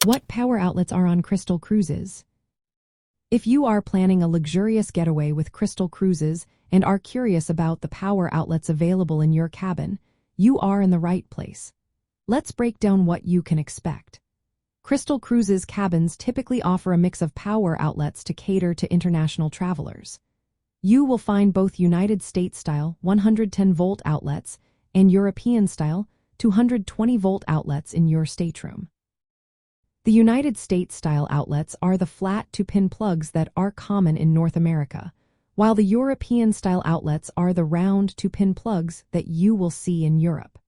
What power outlets are on Crystal Cruises? If you are planning a luxurious getaway with Crystal Cruises and are curious about the power outlets available in your cabin, you are in the right place. Let's break down what you can expect. Crystal Cruises cabins typically offer a mix of power outlets to cater to international travelers. You will find both United States-style 110-volt outlets and European-style 220-volt outlets in your stateroom. The United States-style outlets are the flat two-pin plugs that are common in North America, while the European-style outlets are the round two-pin plugs that you will see in Europe.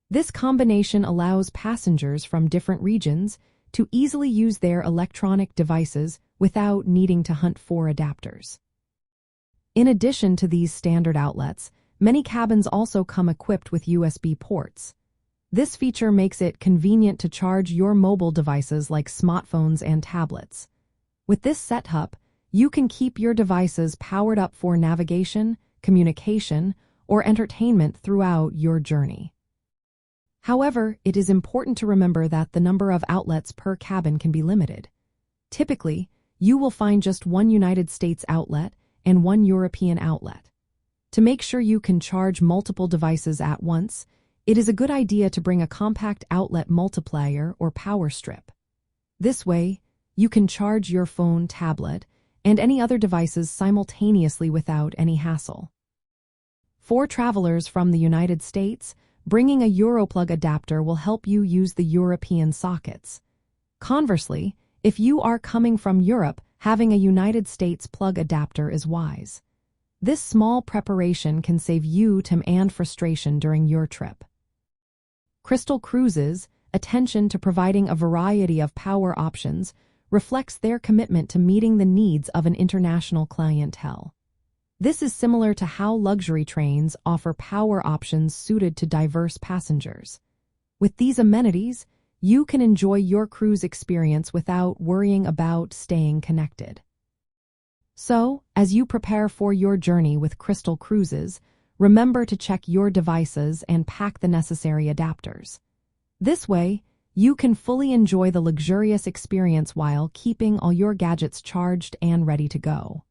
This combination allows passengers from different regions to easily use their electronic devices without needing to hunt for adapters. In addition to these standard outlets, many cabins also come equipped with USB ports. This feature makes it convenient to charge your mobile devices like smartphones and tablets. With this setup, you can keep your devices powered up for navigation, communication, or entertainment throughout your journey. However, it is important to remember that the number of outlets per cabin can be limited. Typically, you will find just one United States outlet and one European outlet. To make sure you can charge multiple devices at once, it is a good idea to bring a compact outlet multiplier or power strip. This way, you can charge your phone, tablet, and any other devices simultaneously without any hassle. For travelers from the United States, bringing a Europlug adapter will help you use the European sockets. Conversely, if you are coming from Europe, having a United States plug adapter is wise. This small preparation can save you time and frustration during your trip. Crystal Cruises' attention to providing a variety of power options reflects their commitment to meeting the needs of an international clientele. This is similar to how luxury trains offer power options suited to diverse passengers. With these amenities, you can enjoy your cruise experience without worrying about staying connected. So, as you prepare for your journey with Crystal Cruises, remember to check your devices and pack the necessary adapters. This way, you can fully enjoy the luxurious experience while keeping all your gadgets charged and ready to go.